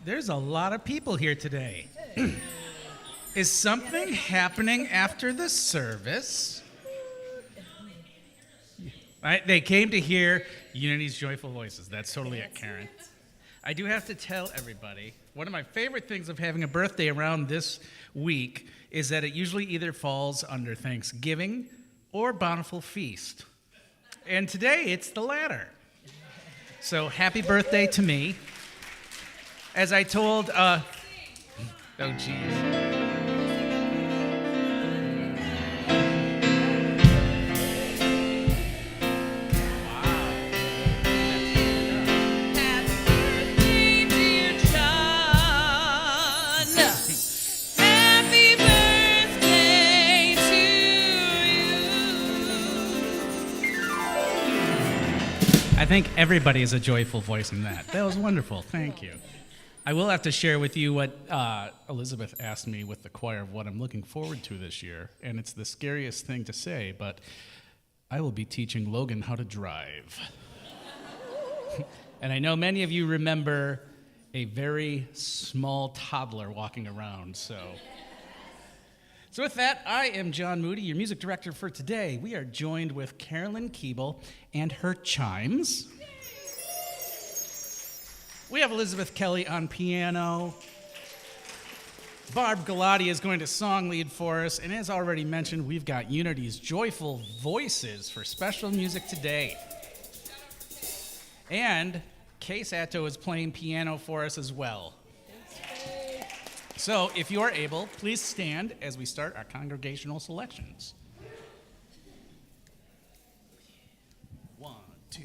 There's a lot of people here today. Is something happening after the service? They came to hear Unity's joyful voices. That's totally it, Karen. I do have to tell everybody, one of my favorite things of having a birthday around this week is that it usually either falls under Thanksgiving or Bountiful Feast. And today, it's the latter. So happy birthday to me. As I told, oh geez. I think everybody is a joyful voice in that. That was wonderful. Thank you. I will have to share with you what Elizabeth asked me with the choir of what I'm looking forward to this year. And it's the scariest thing to say, but I will be teaching Logan how to drive. And I know many of you remember a very small toddler walking around, so with that, I am John Moody, your music director for today. We are joined with Carolyn Keeble and her chimes. We have Elizabeth Kelly on piano. Barb Galati is going to song lead for us. And as already mentioned, we've got Unity's joyful voices for special music today. And Kay Sato is playing piano for us as well. So, if you are able, please stand as we start our congregational selections. 1, 2.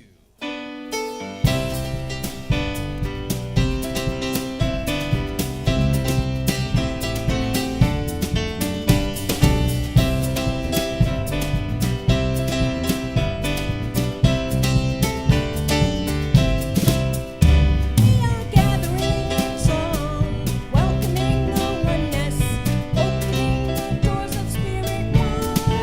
Welcoming the oneness, opening the doors of spirit wide.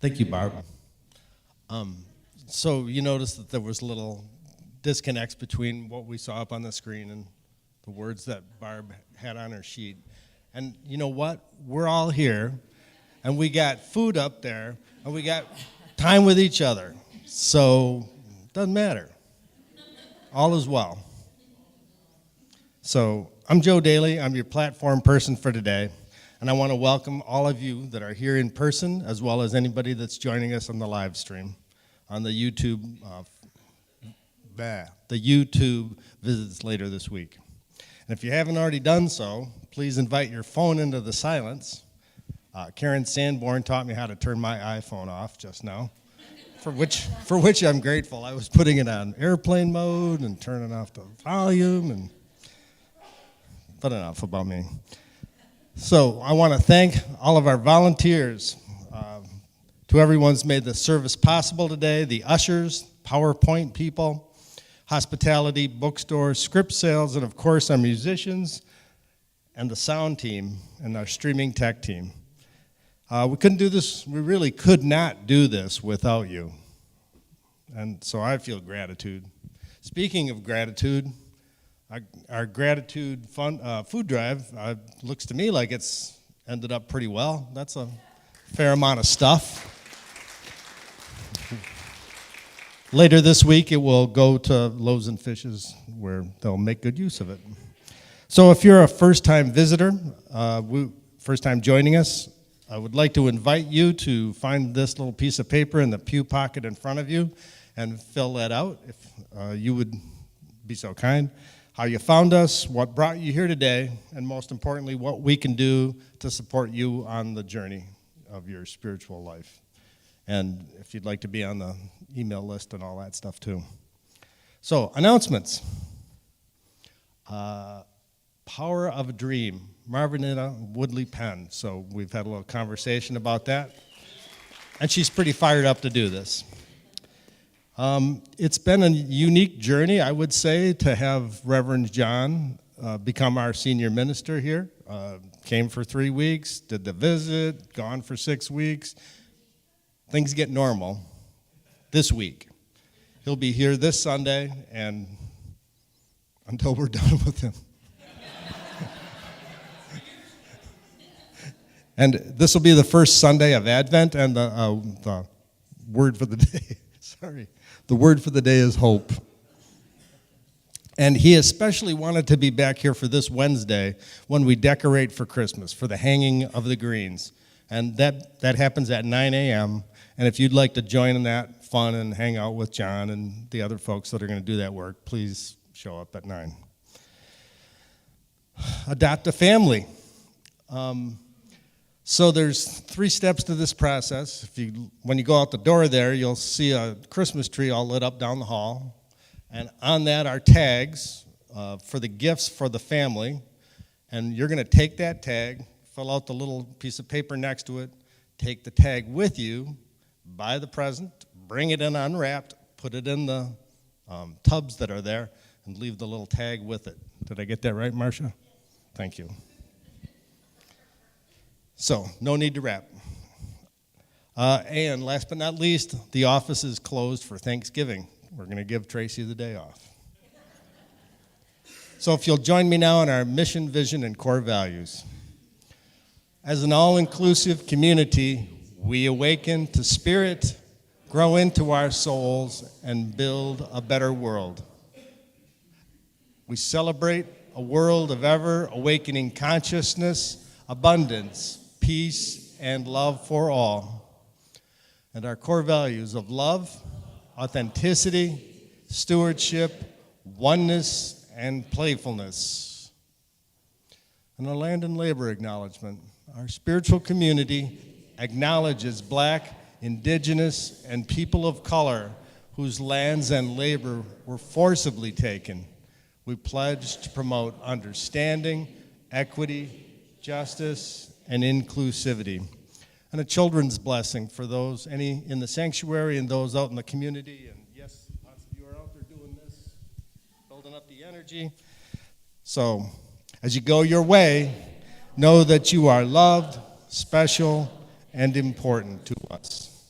Thank you, Barb. So you noticed that there was little disconnects between what we saw up on the screen and the words that Barb had on her sheet. And you know what? We're all here, and we got food up there, and we got time with each other. So it doesn't matter. All is well. So I'm Joe Daly. I'm your platform person for today. And I want to welcome all of you that are here in person, as well as anybody that's joining us on the live stream, on the YouTube visits later this week. And if you haven't already done so, please invite your phone into the silence. Karen Sanborn taught me how to turn my iPhone off just now, for which I'm grateful. I was putting it on airplane mode and turning off the volume, but enough about me. So I want to thank all of our volunteers, to everyone's made the service possible today, the ushers, PowerPoint people, hospitality, bookstore, script sales, and of course our musicians and the sound team and our streaming tech team. We couldn't do this, we really could not do this without you. And so I feel gratitude. Speaking of gratitude, our gratitude food drive looks to me like it's ended up pretty well. That's a fair amount of stuff. Later this week, it will go to Loaves and Fishes, where they'll make good use of it. So if you're a first-time visitor, first time joining us, I would like to invite you to find this little piece of paper in the pew pocket in front of you and fill that out, if you would be so kind. How you found us, what brought you here today, and most importantly, what we can do to support you on the journey of your spiritual life. And if you'd like to be on the email list and all that stuff too. So, announcements. Power of a Dream, Marvinita Woodley Penn. So we've had a little conversation about that. And she's pretty fired up to do this. It's been a unique journey, I would say, to have Reverend John become our senior minister here. Came for 3 weeks, did the visit, gone for 6 weeks. Things get normal this week. He'll be here this Sunday and until we're done with him. And this will be the first Sunday of Advent, and the word for the day, the word for the day is hope. And he especially wanted to be back here for this Wednesday when we decorate for Christmas, for the hanging of the greens. And that happens at 9 a.m., and if you'd like to join in that fun and hang out with John and the other folks that are going to do that work, please show up at 9. Adopt a family. So there's 3 steps to this process. When you go out the door there, you'll see a Christmas tree all lit up down the hall. And on that are tags for the gifts for the family. And you're going to take that tag, fill out the little piece of paper next to it, take the tag with you, buy the present, bring it in unwrapped, put it in the tubs that are there, and leave the little tag with it. Did I get that right, Marcia? Thank you. So, no need to wrap. And last but not least, the office is closed for Thanksgiving. We're going to give Tracy the day off. So if you'll join me now in our mission, vision, and core values. As an all-inclusive community, we awaken to spirit, grow into our souls, and build a better world. We celebrate a world of ever-awakening consciousness, abundance, peace, and love for all. And our core values of love, authenticity, stewardship, oneness, and playfulness. And a land and labor acknowledgement. Our spiritual community acknowledges Black, Indigenous, and people of color whose lands and labor were forcibly taken. We pledge to promote understanding, equity, justice, and inclusivity. And a children's blessing for those, any in the sanctuary and those out in the community. And yes, lots of you are out there doing this, building up the energy. So, as you go your way, know that you are loved, special, and important to us.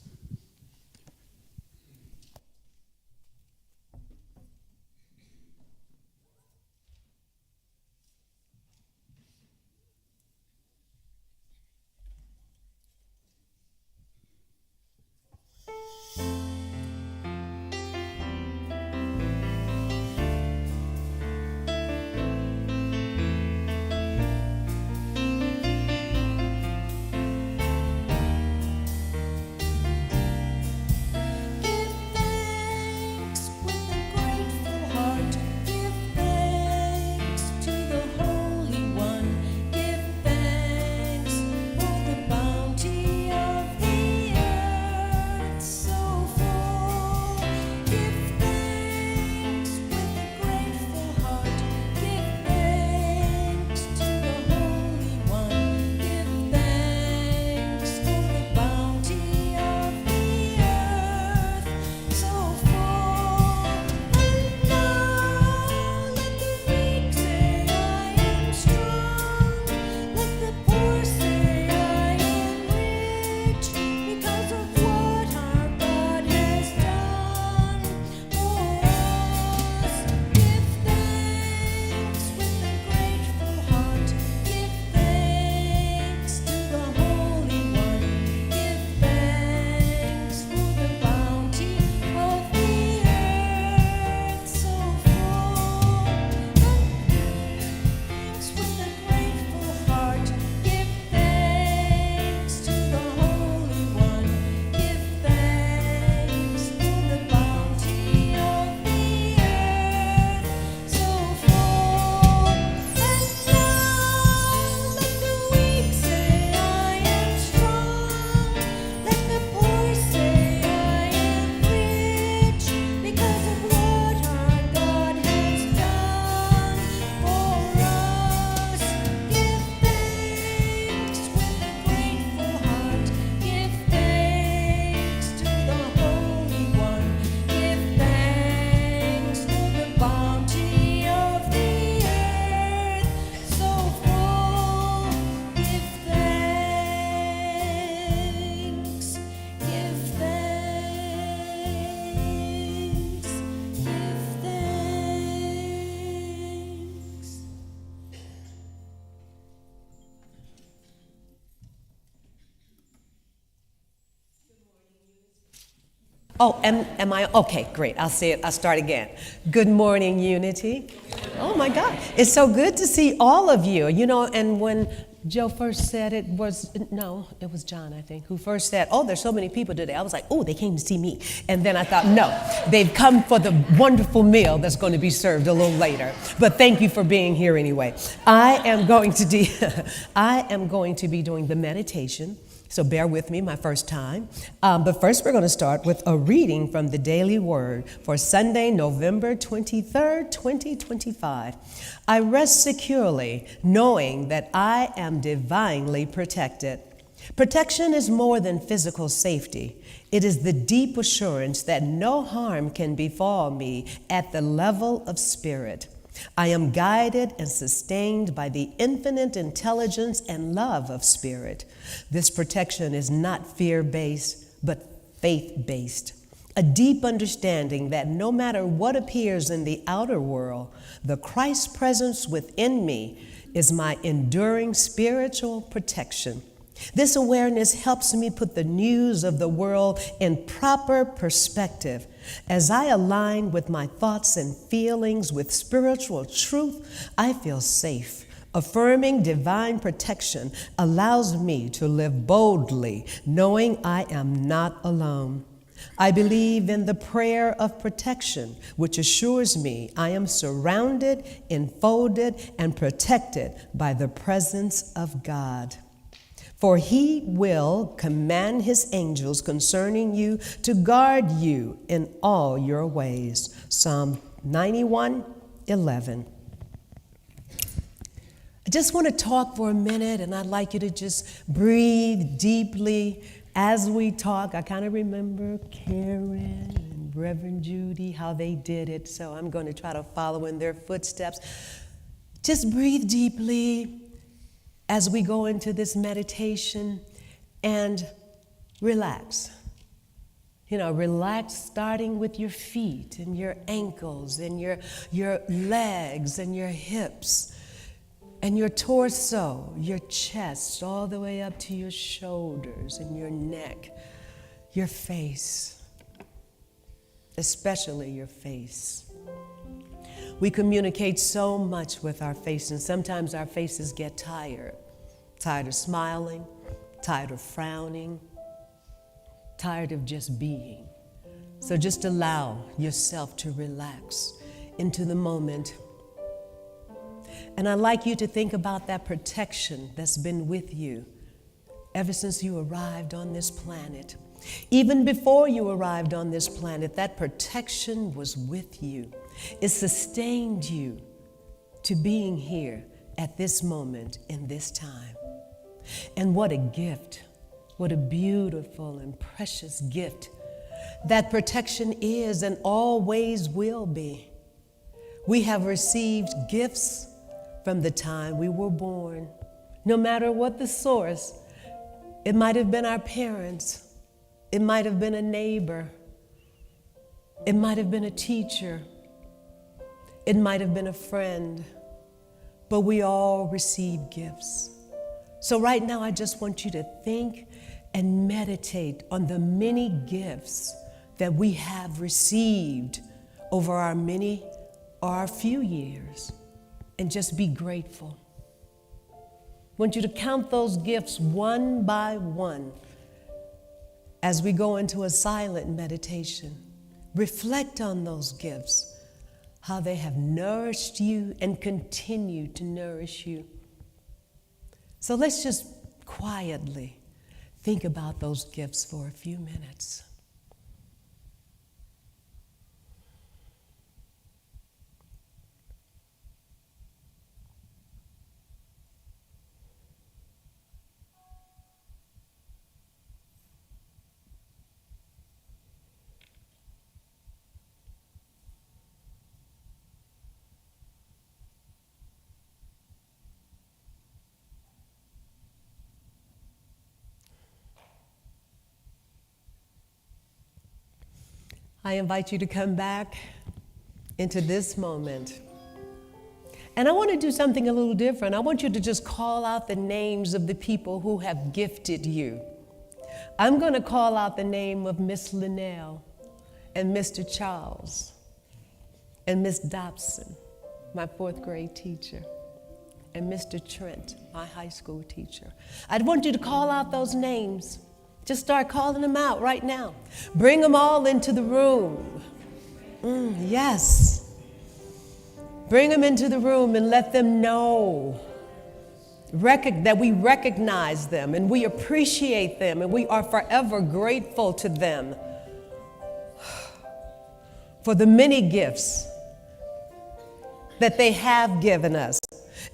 Oh, am I? Okay, great. I'll say it. I'll start again. Good morning, Unity. Oh my God. It's so good to see all of you. You know, and when Joe first said it was John, I think, who first said, oh, there's so many people today. I was like, oh, they came to see me. And then I thought, no, they've come for the wonderful meal that's going to be served a little later. But thank you for being here anyway. I am going to be doing the meditation. So bear with me, my first time. But first, we're going to start with a reading from the Daily Word for Sunday, November 23rd, 2025. I rest securely, knowing that I am divinely protected. Protection is more than physical safety. It is the deep assurance that no harm can befall me at the level of spirit. I am guided and sustained by the infinite intelligence and love of spirit. This protection is not fear-based, but faith-based. A deep understanding that no matter what appears in the outer world, the Christ presence within me is my enduring spiritual protection. This awareness helps me put the news of the world in proper perspective. As I align with my thoughts and feelings with spiritual truth, I feel safe. Affirming divine protection allows me to live boldly, knowing I am not alone. I believe in the prayer of protection, which assures me I am surrounded, enfolded, and protected by the presence of God. For he will command his angels concerning you to guard you in all your ways. Psalm 91:11. I just want to talk for a minute, and I'd like you to just breathe deeply as we talk. I kind of remember Karen and Reverend Judy, how they did it, so I'm going to try to follow in their footsteps. Just breathe deeply as we go into this meditation and relax. You know, relax starting with your feet and your ankles and your legs and your hips and your torso, your chest, all the way up to your shoulders and your neck, your face, especially your face. We communicate so much with our face, and sometimes our faces get tired of smiling, tired of frowning, tired of just being. So just allow yourself to relax into the moment. And I'd like you to think about that protection that's been with you ever since you arrived on this planet. Even before you arrived on this planet, that protection was with you. It sustained you to being here at this moment in this time. And what a gift, what a beautiful and precious gift that protection is and always will be. We have received gifts from the time we were born, no matter what the source. It might have been our parents, it might have been a neighbor, it might have been a teacher, it might have been a friend, but we all receive gifts. So right now, I just want you to think and meditate on the many gifts that we have received over our many or our few years, and just be grateful. I want you to count those gifts one by one as we go into a silent meditation. Reflect on those gifts, how they have nourished you and continue to nourish you. So let's just quietly think about those gifts for a few minutes. I invite you to come back into this moment. And I want to do something a little different. I want you to just call out the names of the people who have gifted you. I'm going to call out the name of Miss Linnell. and Mr. Charles, and Miss Dobson, my fourth grade teacher, and Mr. Trent, my high school teacher. I'd want you to call out those names. Just start calling them out right now. Bring them all into the room. Yes. Bring them into the room and let them know that we recognize them and we appreciate them and we are forever grateful to them for the many gifts that they have given us,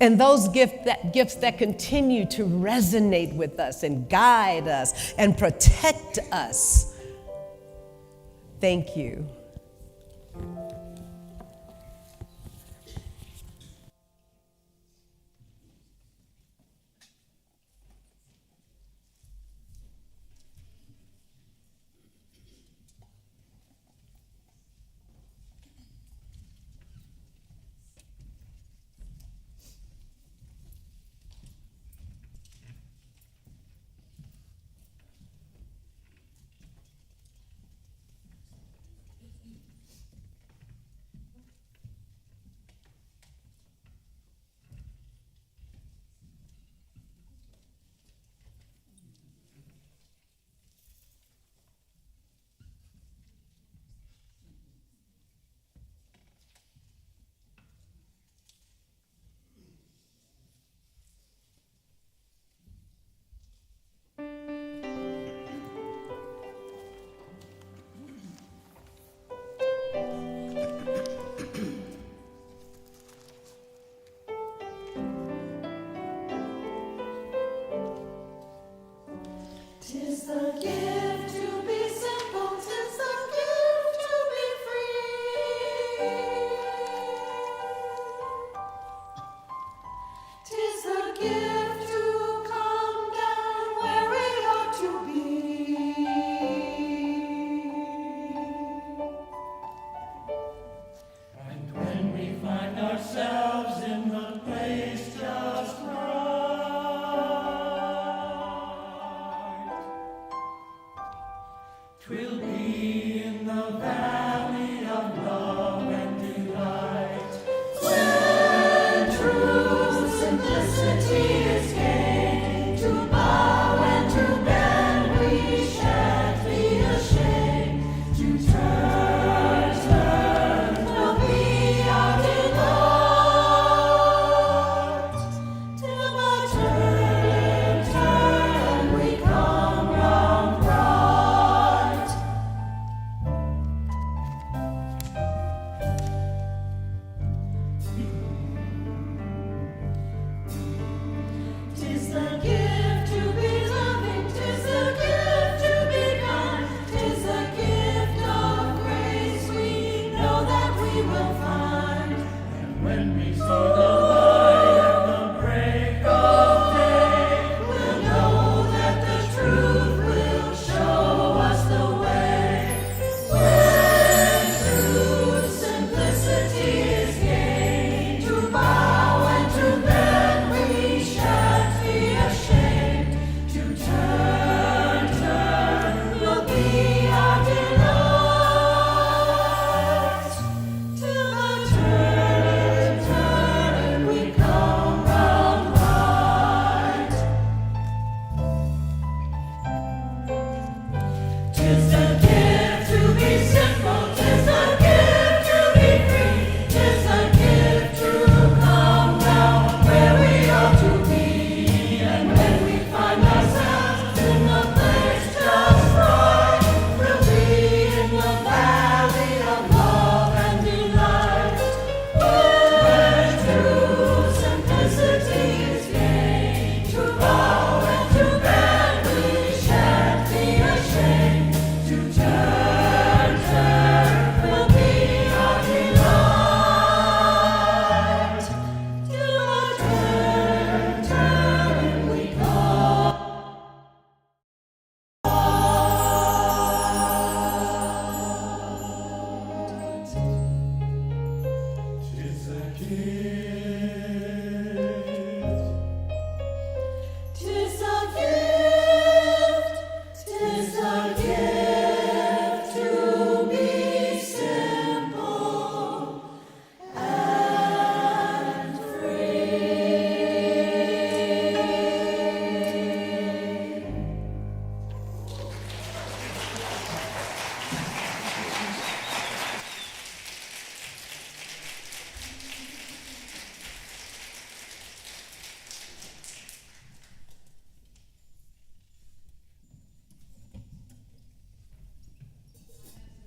and those gifts that continue to resonate with us and guide us and protect us. Thank you. Tis the gift to be simple, tis the gift to be free. Tis the gift to come down where we ought to be. And when we find ourselves in the place just right, 'twill be in the valley of love and delight, when true simplicity is gained. To bow and to bend we shan't be ashamed. To turn will be our delight, till by turn we come round right.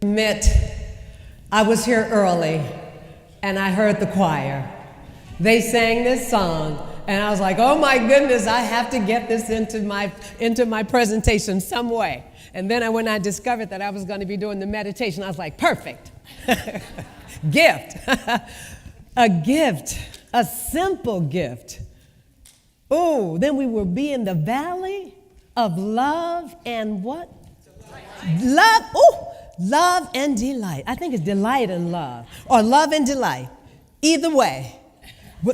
Admit, I was here early and I heard the choir. They sang this song and I was like, oh my goodness, I have to get this into my presentation some way. And then when I discovered that I was going to be doing the meditation, I was like, perfect. Gift. A gift. A simple gift. Oh, then we will be in the valley of love and what? Delight. Love. Oh, love and delight. I think it's delight and love, or love and delight. Either way,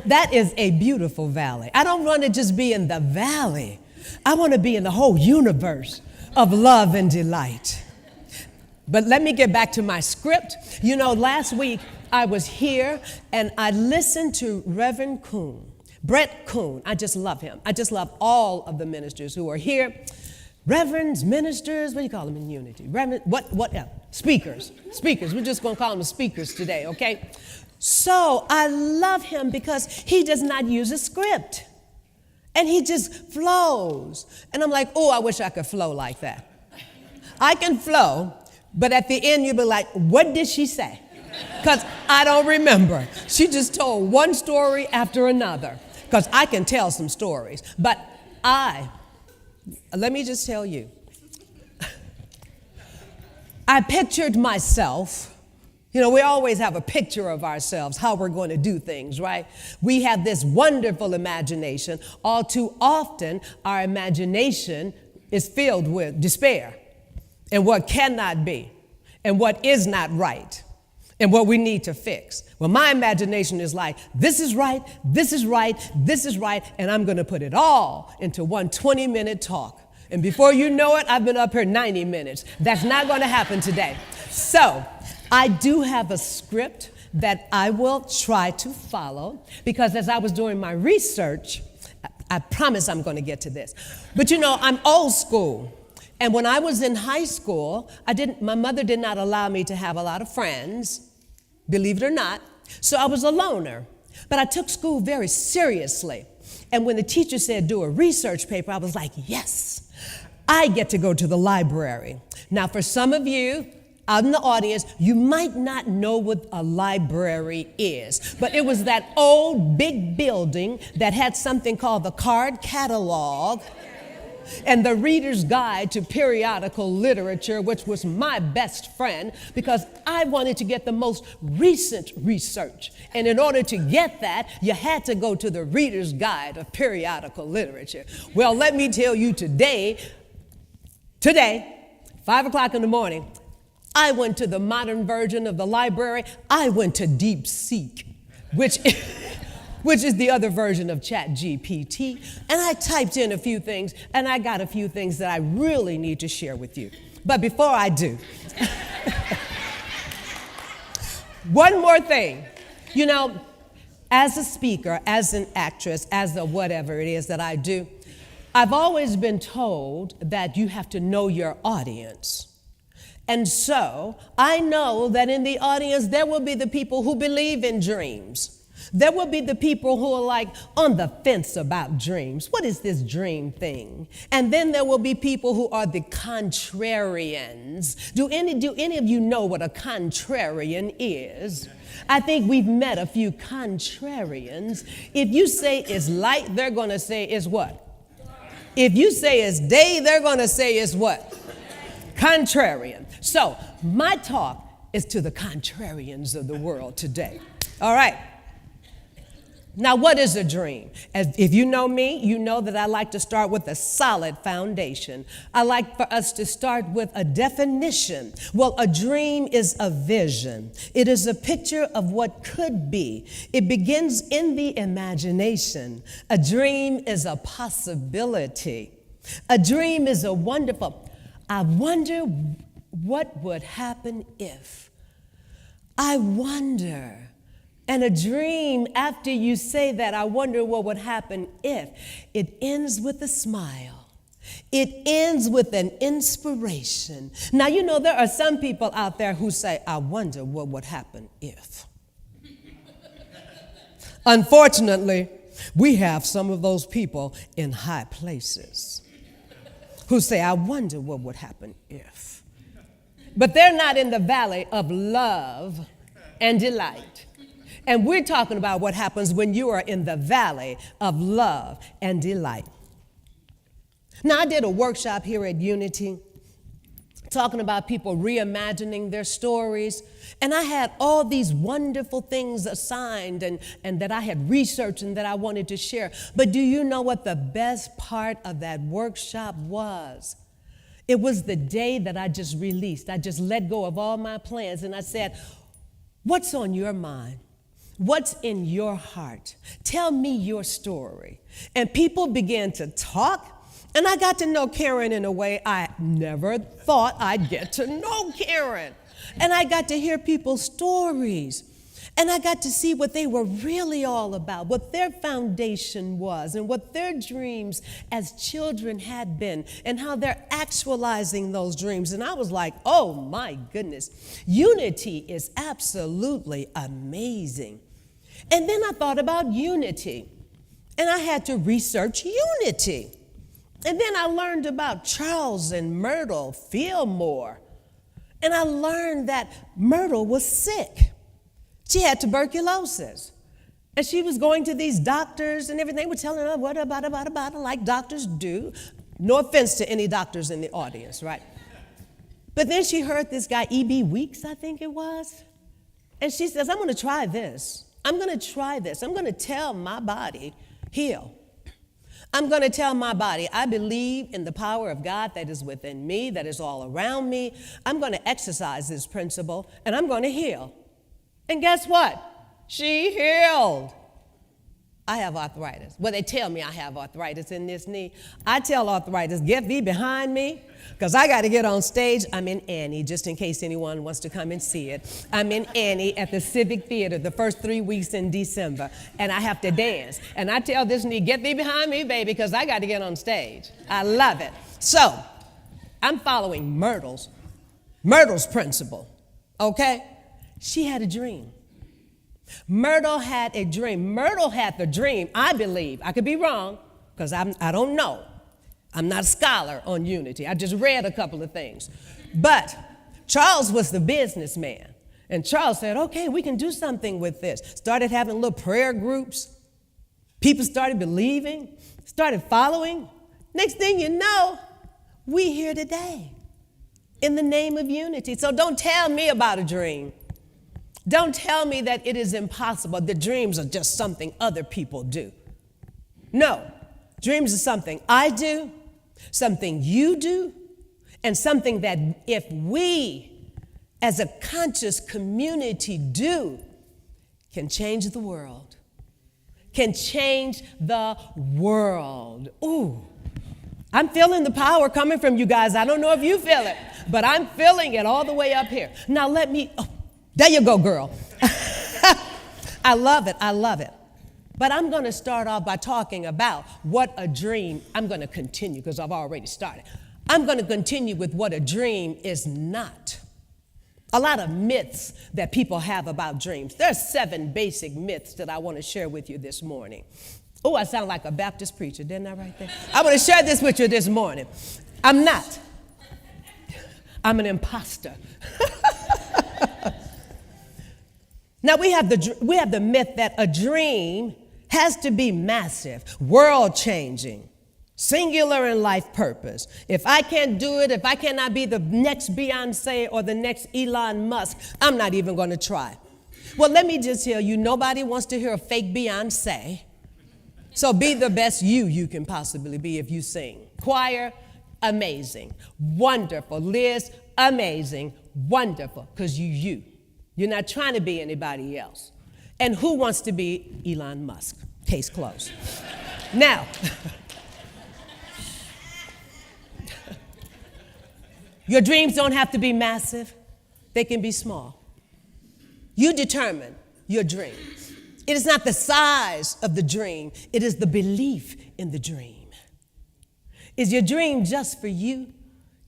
that is a beautiful valley. I don't want to just be in the valley. I want to be in the whole universe of love and delight. But let me get back to my script. You know, last week I was here and I listened to Reverend Kuhn, Brett Kuhn. I just love him. I just love all of the ministers who are here. Reverends, ministers, what do you call them in unity? Reverend, what else? Speakers. We're just going to call them speakers today, okay? So I love him because he does not use a script. And he just flows. And I'm like, oh, I wish I could flow like that. I can flow, but at the end you'll be like, what did she say? Because I don't remember. She just told one story after another. Because I can tell some stories. But let me just tell you, I pictured myself. You know, we always have a picture of ourselves, how we're going to do things, right? We have this wonderful imagination. All too often, our imagination is filled with despair and what cannot be and what is not right and what we need to fix. Well, my imagination is like, this is right, this is right, this is right, and I'm going to put it all into one 20-minute talk. And before you know it, I've been up here 90 minutes. That's not going to happen today. So I do have a script that I will try to follow because as I was doing my research, I promise I'm going to get to this. But you know, I'm old school. And when I was in high school, my mother did not allow me to have a lot of friends, believe it or not. So I was a loner. But I took school very seriously. And when the teacher said do a research paper, I was like, yes, I get to go to the library. Now, for some of you out in the audience, you might not know what a library is, but it was that old big building that had something called the card catalog and the Reader's Guide to Periodical Literature, which was my best friend because I wanted to get the most recent research. And in order to get that, you had to go to the Reader's Guide of Periodical Literature. Well, let me tell you today, 5 o'clock in the morning, I went to the modern version of the library. I went to DeepSeek, which is the other version of ChatGPT. And I typed in a few things, and I got a few things that I really need to share with you. But before I do, one more thing. You know, as a speaker, as an actress, as a whatever it is that I do, I've always been told that you have to know your audience. And so I know that in the audience, there will be the people who believe in dreams. There will be the people who are like on the fence about dreams. What is this dream thing? And then there will be people who are the contrarians. Do any of you know what a contrarian is? I think we've met a few contrarians. If you say it's light, they're going to say it's what? If you say it's day, they're going to say it's what? Contrarian. So my talk is to the contrarians of the world today. All right. Now, what is a dream? If you know me, you know that I like to start with a solid foundation. I like for us to start with a definition. Well, a dream is a vision. It is a picture of what could be. It begins in the imagination. A dream is a possibility. A dream is a wonderful, I wonder what would happen if. I wonder. And a dream, after you say that, I wonder what would happen if, it ends with a smile. It ends with an inspiration. Now, you know, there are some people out there who say, I wonder what would happen if. Unfortunately, we have some of those people in high places who say, I wonder what would happen if. but they're not in the valley of love and delight. And we're talking about what happens when you are in the valley of love and delight. Now, I did a workshop here at Unity talking about people reimagining their stories. And I had all these wonderful things assigned and that I had researched and that I wanted to share. But do you know what the best part of that workshop was? It was the day that I just released. I just let go of all my plans and I said, what's on your mind? What's in your heart? Tell me your story. And people began to talk. And I got to know Karen in a way I never thought I'd get to know Karen. And I got to hear people's stories. And I got to see what they were really all about, what their foundation was, and what their dreams as children had been, and how they're actualizing those dreams. And I was like, oh my goodness, Unity is absolutely amazing. And then I thought about unity, and I had to research unity. And then I learned about Charles and Myrtle Fillmore. And I learned that Myrtle was sick. She had tuberculosis. And she was going to these doctors and everything. They were telling her what about it, like doctors do. No offense to any doctors in the audience, right? But then she heard this guy, E.B. Weeks, I think it was. And she says, I'm going to try this. I'm going to try this. I'm going to tell my body, heal. I'm going to tell my body, I believe in the power of God that is within me, that is all around me. I'm going to exercise this principle, and I'm going to heal. And guess what? She healed. I have arthritis. Well, they tell me I have arthritis in this knee. I tell arthritis, get thee behind me, because I got to get on stage. I'm in Annie, just in case anyone wants to come and see it. I'm in Annie at the Civic Theater the first 3 weeks in December, and I have to dance. And I tell this knee, get thee behind me, baby, because I got to get on stage. I love it. So I'm following Myrtle's principle, okay? She had a dream. Myrtle had a dream. Myrtle had the dream, I believe. I could be wrong, because I don't know. I'm not a scholar on unity. I just read a couple of things. But Charles was the businessman. And Charles said, okay, we can do something with this. Started having little prayer groups. People started believing, started following. Next thing you know, we here today in the name of unity. So don't tell me about a dream. Don't tell me that it is impossible. The dreams are just something other people do. No, dreams are something I do, something you do, and something that if we as a conscious community do, can change the world. Can change the world. Ooh, I'm feeling the power coming from you guys. I don't know if you feel it, but I'm feeling it all the way up here. Now there you go, girl. I love it. I love it. But I'm going to start off by talking about what a dream, I'm going to continue because I've already started. I'm going to continue with what a dream is not. A lot of myths that people have about dreams. There are 7 basic myths that I want to share with you this morning. Oh, I sound like a Baptist preacher, didn't I right there? I want to share this with you this morning. I'm not. I'm an imposter. Now, we have the myth that a dream has to be massive, world-changing, singular in life purpose. If I can't do it, if I cannot be the next Beyonce or the next Elon Musk, I'm not even going to try. Well, let me just tell you, nobody wants to hear a fake Beyonce. So be the best you can possibly be if you sing. Choir, amazing, wonderful. Liz, amazing, wonderful, because you. You're not trying to be anybody else. And who wants to be Elon Musk? Case closed. Now, your dreams don't have to be massive. They can be small. You determine your dream. It is not the size of the dream. It is the belief in the dream. Is your dream just for you?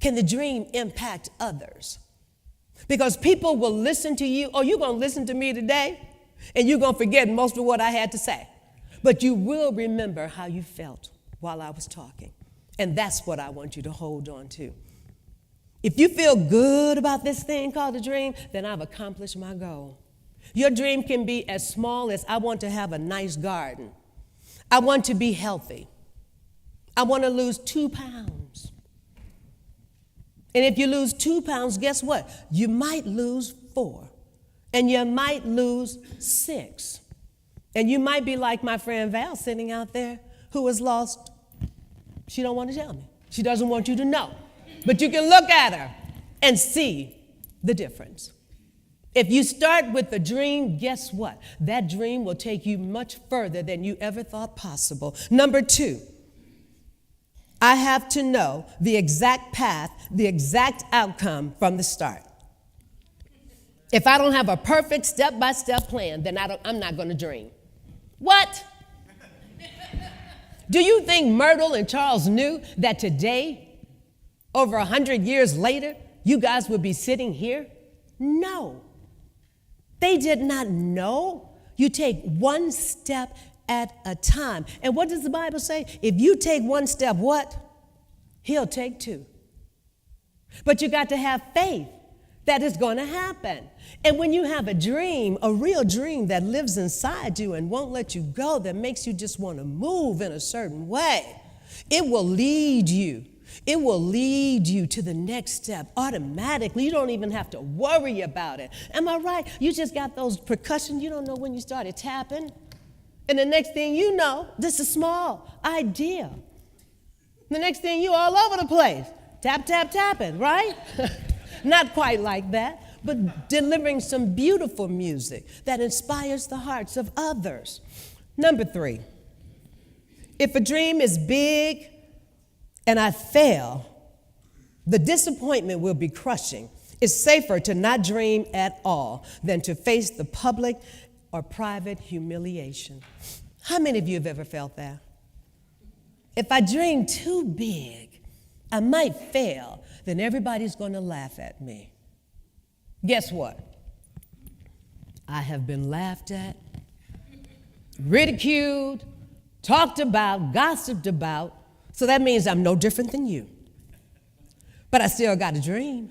Can the dream impact others? Because people will listen to you. Oh, you're going to listen to me today, and you're going to forget most of what I had to say. But you will remember how you felt while I was talking. And that's what I want you to hold on to. If you feel good about this thing called a dream, then I've accomplished my goal. Your dream can be as small as I want to have a nice garden. I want to be healthy. I want to lose 2 pounds. And if you lose 2 pounds, guess what? You might lose 4. And you might lose 6. And you might be like my friend Val sitting out there who has lost. She don't want to tell me. She doesn't want you to know. But you can look at her and see the difference. If you start with the dream, guess what? That dream will take you much further than you ever thought possible. Number 2, I have to know the exact path, the exact outcome from the start. If I don't have a perfect step-by-step plan, then I'm not going to dream. What? Do you think Myrtle and Charles knew that today, over 100 years later, you guys would be sitting here? No. They did not know. You take one step at a time. And what does the Bible say? If you take one step, what? He'll take 2. But you got to have faith that it's going to happen. And when you have a dream, a real dream that lives inside you and won't let you go, that makes you just want to move in a certain way, it will lead you. It will lead you to the next step automatically. You don't even have to worry about it. Am I right? You just got those percussion. You don't know when you started tapping. And the next thing you know, this is a small idea. The next thing you all over the place. Tap, tap, tapping, right? Not quite like that, but delivering some beautiful music that inspires the hearts of others. Number 3, if a dream is big and I fail, the disappointment will be crushing. It's safer to not dream at all than to face the public or private humiliation. How many of you have ever felt that? If I dream too big, I might fail, then everybody's going to laugh at me. Guess what? I have been laughed at, ridiculed, talked about, gossiped about, so that means I'm no different than you. But I still got a dream.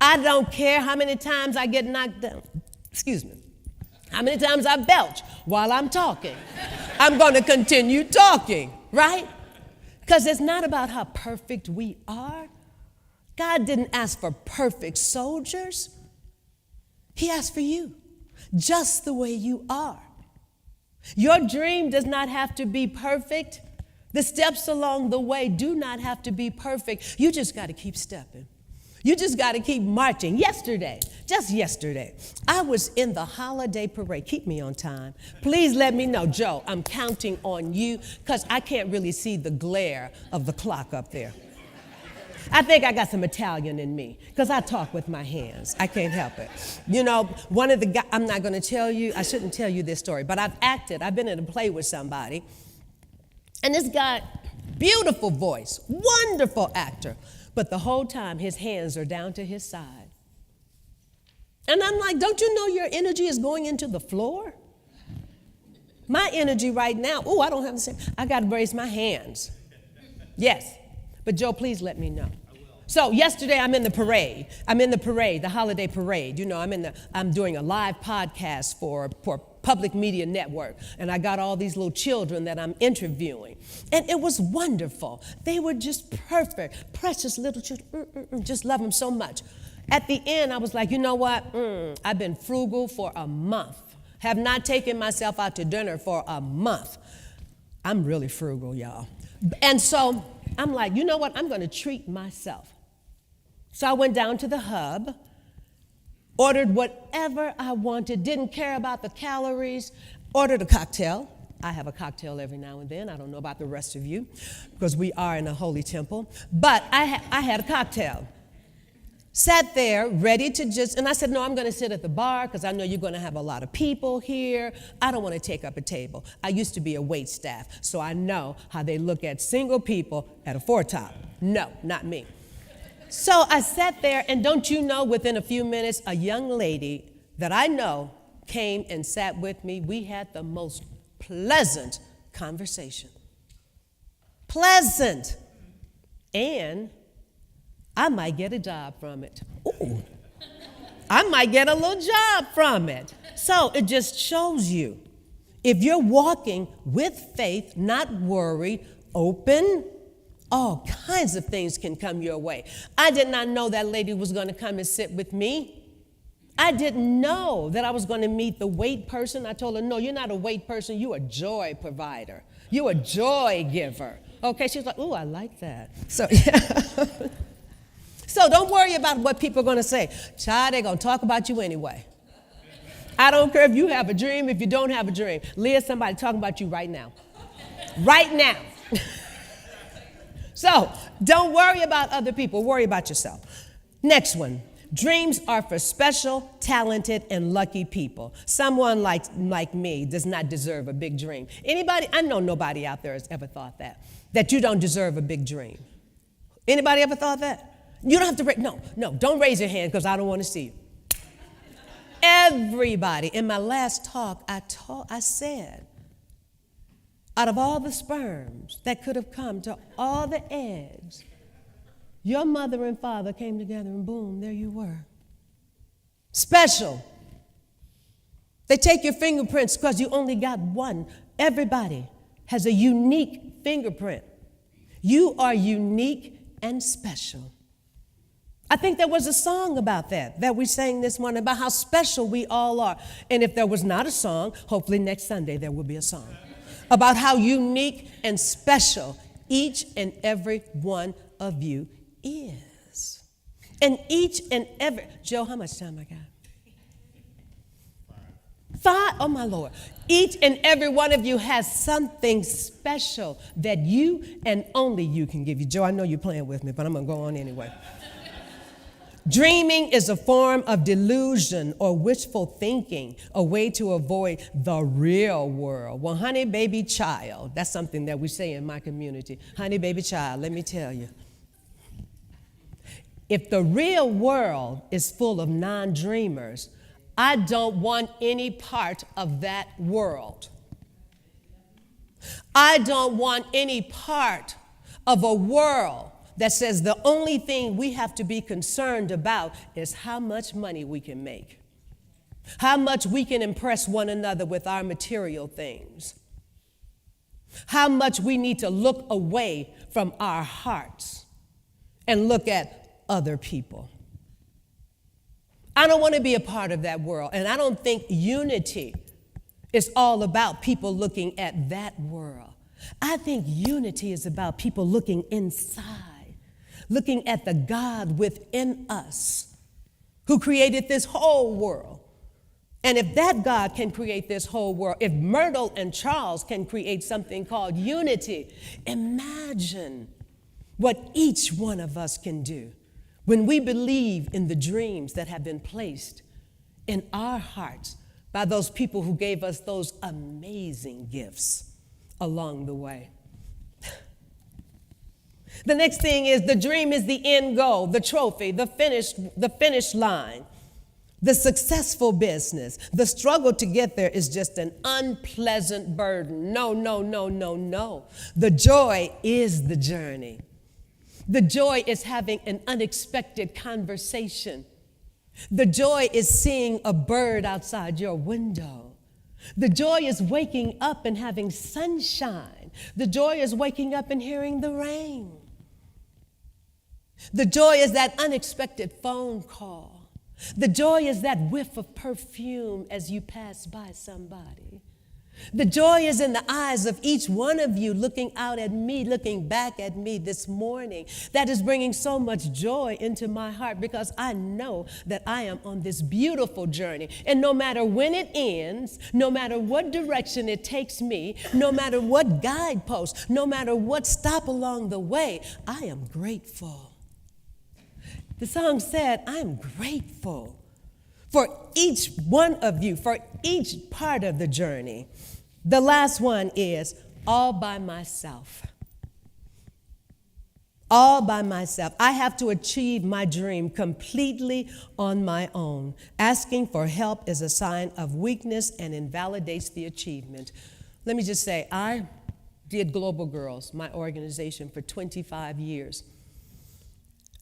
I don't care how many times I get knocked down. Excuse me. How many times I belch while I'm talking. I'm going to continue talking, right? Because it's not about how perfect we are. God didn't ask for perfect soldiers. He asked for you, just the way you are. Your dream does not have to be perfect. The steps along the way do not have to be perfect. You just got to keep stepping. You just got to keep marching. Just yesterday, I was in the holiday parade. Keep me on time. Please let me know. Joe, I'm counting on you because I can't really see the glare of the clock up there. I think I got some Italian in me because I talk with my hands. I can't help it. You know, one of the guys, I'm not going to tell you, I shouldn't tell you this story, but I've been in a play with somebody, and this guy, beautiful voice, wonderful actor, but the whole time his hands are down to his side. And I'm like, don't you know your energy is going into the floor? My energy right now, I don't have the same, I got to raise my hands. Yes. But Joe, please let me know. So yesterday I'm in the parade. The holiday parade. You know, I'm doing a live podcast for Public Media Network. And I got all these little children that I'm interviewing. And it was wonderful. They were just perfect, precious little children. Just love them so much. At the end, I was like, you know what? I've been frugal for a month. Have not taken myself out to dinner for a month. I'm really frugal, y'all. And so I'm like, you know what? I'm going to treat myself. So I went down to the hub, ordered whatever I wanted, didn't care about the calories, ordered a cocktail. I have a cocktail every now and then. I don't know about the rest of you because we are in a holy temple. But I had a cocktail. Sat there ready to and I said, no, I'm going to sit at the bar because I know you're going to have a lot of people here. I don't want to take up a table. I used to be a wait staff, so I know how they look at single people at a foretop. No, not me. So I sat there, and don't you know, within a few minutes, a young lady that I know came and sat with me. We had the most pleasant conversation. Pleasant. And I might get a job from it. Ooh. I might get a little job from it. So it just shows you, if you're walking with faith, not worried, open, all kinds of things can come your way. I did not know that lady was going to come and sit with me. I didn't know that I was going to meet the weight person. I told her, no, you're not a weight person. You're a joy provider. You're a joy giver. Okay, she's like, ooh, I like that. So, yeah. So don't worry about what people are going to say. Child, they're going to talk about you anyway. I don't care if you have a dream, if you don't have a dream. Leah, somebody talking about you right now. Right now. So don't worry about other people. Worry about yourself. Next one. Dreams are for special, talented, and lucky people. Someone like me does not deserve a big dream. Anybody? I know nobody out there has ever thought that you don't deserve a big dream. Anybody ever thought that? You don't have to, no, don't raise your hand because I don't want to see you. Everybody. In my last talk, I said, out of all the sperms that could have come to all the eggs, your mother and father came together and boom, there you were. Special. They take your fingerprints because you only got one. Everybody has a unique fingerprint. You are unique and special. I think there was a song about that we sang this morning, about how special we all are. And if there was not a song, hopefully next Sunday there will be a song about how unique and special each and every one of you is. And each and every, Joe, how much time I got? 5? Oh, my Lord. Each and every one of you has something special that you and only you can give you. Joe, I know you're playing with me, but I'm going to go on anyway. Dreaming is a form of delusion or wishful thinking, a way to avoid the real world. Well, honey, baby, child, that's something that we say in my community. Honey, baby, child, let me tell you. If the real world is full of non-dreamers, I don't want any part of that world. I don't want any part of a world that says the only thing we have to be concerned about is how much money we can make, how much we can impress one another with our material things, how much we need to look away from our hearts and look at other people. I don't want to be a part of that world, and I don't think unity is all about people looking at that world. I think unity is about people looking inside, looking at the God within us who created this whole world. And if that God can create this whole world, if Myrtle and Charles can create something called unity, imagine what each one of us can do when we believe in the dreams that have been placed in our hearts by those people who gave us those amazing gifts along the way. The next thing is the dream is the end goal, the trophy, the finish line, the successful business. The struggle to get there is just an unpleasant burden. No. The joy is the journey. The joy is having an unexpected conversation. The joy is seeing a bird outside your window. The joy is waking up and having sunshine. The joy is waking up and hearing the rain. The joy is that unexpected phone call. The joy is that whiff of perfume as you pass by somebody. The joy is in the eyes of each one of you looking out at me, looking back at me this morning. That is bringing so much joy into my heart because I know that I am on this beautiful journey. And no matter when it ends, no matter what direction it takes me, no matter what guidepost, no matter what stop along the way, I am grateful. The song said, I'm grateful for each one of you, for each part of the journey. The last one is all by myself. All by myself. I have to achieve my dream completely on my own. Asking for help is a sign of weakness and invalidates the achievement. Let me just say, I did Global Girls, my organization, for 25 years.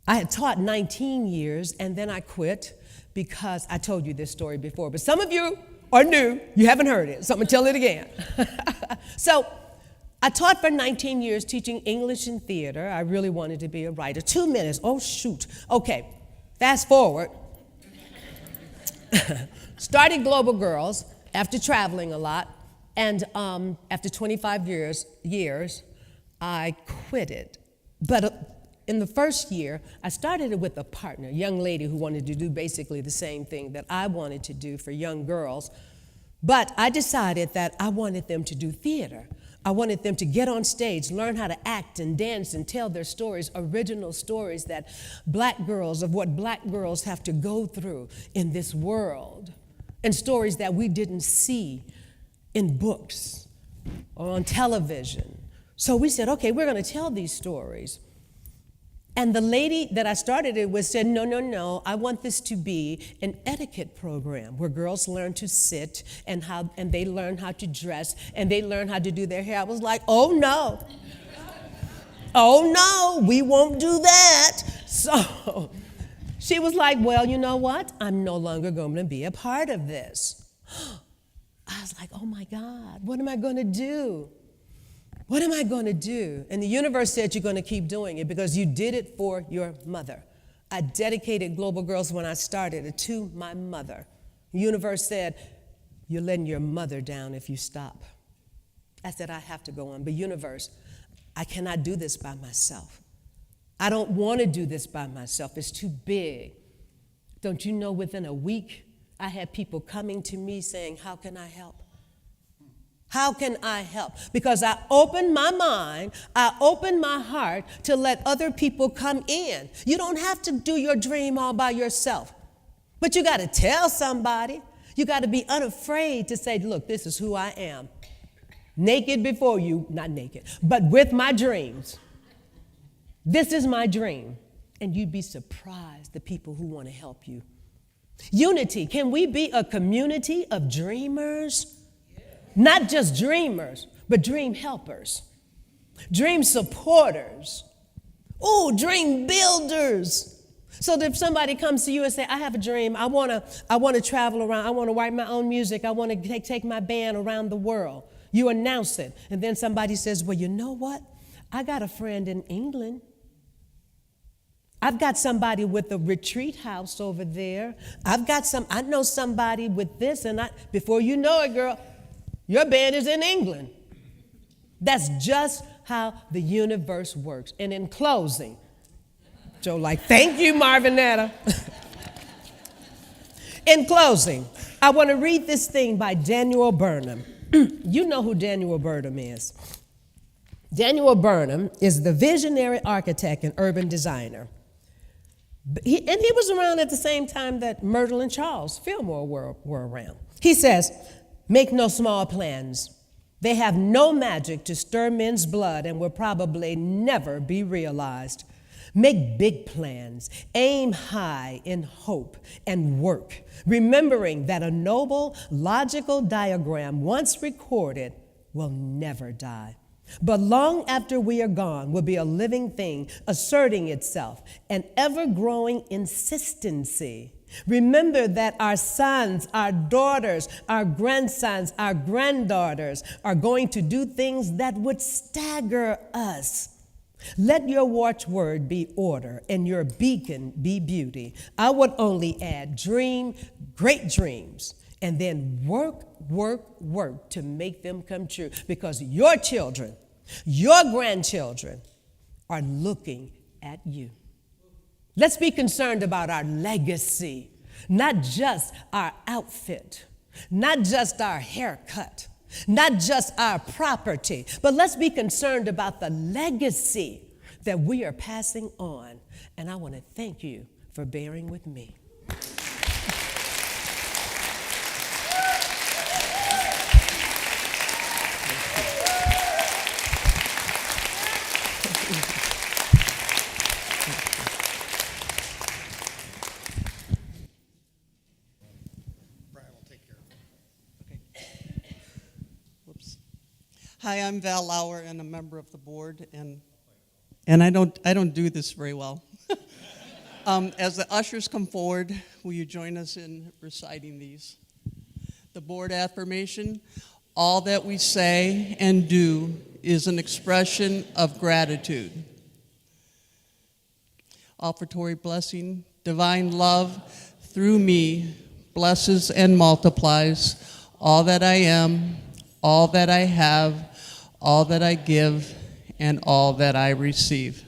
I had taught 19 years, and then I quit because I told you this story before, but some of you are new, you haven't heard it, so I'm gonna tell it again. So I taught for 19 years teaching English and theater. I really wanted to be a writer. 2 minutes, oh shoot. Okay, fast forward. Started Global Girls after traveling a lot, and after 25 years, I quit it. But in the first year, I started it with a partner, a young lady who wanted to do basically the same thing that I wanted to do for young girls. But I decided that I wanted them to do theater. I wanted them to get on stage, learn how to act and dance and tell their stories, original stories that black girls, of what black girls have to go through in this world, and stories that we didn't see in books or on television. So we said, okay, we're going to tell these stories. And the lady that I started it with said, no, I want this to be an etiquette program where girls learn to sit and they learn how to dress and they learn how to do their hair. I was like, oh no, we won't do that. So she was like, well, you know what? I'm no longer going to be a part of this. I was like, oh my God, what am I going to do? What am I going to do? And the universe said you're going to keep doing it because you did it for your mother. I dedicated Global Girls when I started it to my mother. The universe said, you're letting your mother down if you stop. I said, I have to go on. But universe, I cannot do this by myself. I don't want to do this by myself. It's too big. Don't you know within a week, I had people coming to me saying, how can I help? How can I help? Because I opened my mind, I opened my heart to let other people come in. You don't have to do your dream all by yourself, but you got to tell somebody. You got to be unafraid to say, look, this is who I am. Naked before you, not naked, but with my dreams. This is my dream. And you'd be surprised the people who want to help you. Unity, can we be a community of dreamers? Not just dreamers, but dream helpers, dream supporters, dream builders. So that if somebody comes to you and say, I have a dream, I want to travel around, I want to write my own music, I want to take my band around the world. You announce it, and then somebody says, well, you know what? I got a friend in England. I've got somebody with a retreat house over there. I know somebody with this, and before you know it, girl, your band is in England. That's just how the universe works. And in closing, Joe, thank you, Marvinetta. In closing, I want to read this thing by Daniel Burnham. You know who Daniel Burnham is. Daniel Burnham is the visionary architect and urban designer. He was around at the same time that Myrtle and Charles Fillmore were around. He says, make no small plans. They have no magic to stir men's blood and will probably never be realized. Make big plans, aim high in hope, and work, remembering that a noble, logical diagram once recorded will never die. But long after we are gone will be a living thing asserting itself, an ever-growing insistency. Remember that our sons, our daughters, our grandsons, our granddaughters are going to do things that would stagger us. Let your watchword be order and your beacon be beauty. I would only add dream great dreams and then work to make them come true, because your children, your grandchildren are looking at you. Let's be concerned about our legacy, not just our outfit, not just our haircut, not just our property, but let's be concerned about the legacy that we are passing on. And I want to thank you for bearing with me. Hi, I'm Val Lauer, and a member of the board, and I don't do this very well. As the ushers come forward, will you join us in reciting these? The board affirmation: all that we say and do is an expression of gratitude. Offertory blessing: divine love through me blesses and multiplies all that I am, all that I have, all that I give, and all that I receive.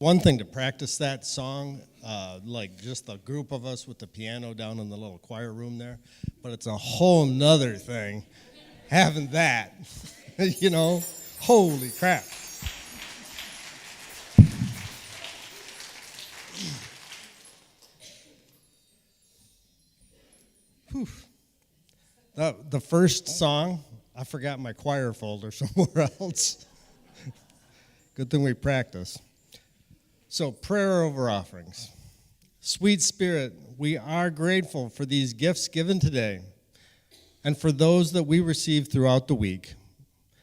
one thing to practice that song, like just the group of us with the piano down in the little choir room there, but it's a whole nother thing having that, you know, holy crap. Whew. The first song, I forgot my choir folder somewhere else. Good thing we practice. So, prayer over offerings. Sweet Spirit, we are grateful for these gifts given today and for those that we receive throughout the week.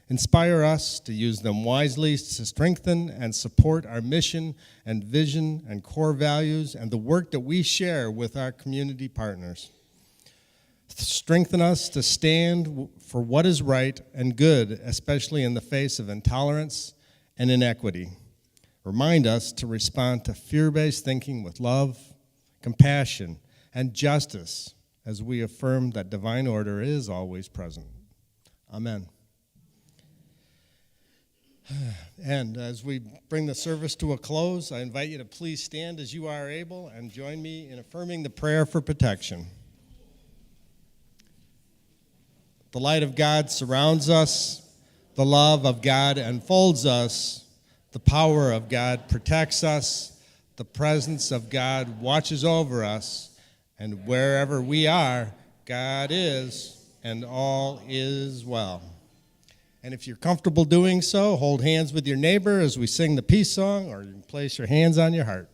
Inspire us to use them wisely to strengthen and support our mission and vision and core values and the work that we share with our community partners. Strengthen us to stand for what is right and good, especially in the face of intolerance and inequity. Remind us to respond to fear-based thinking with love, compassion, and justice as we affirm that divine order is always present. Amen. And as we bring the service to a close, I invite you to please stand as you are able and join me in affirming the prayer for protection. The light of God surrounds us. The love of God enfolds us. The power of God protects us. The presence of God watches over us. And wherever we are, God is, and all is well. And if you're comfortable doing so, hold hands with your neighbor as we sing the peace song, or you can place your hands on your heart.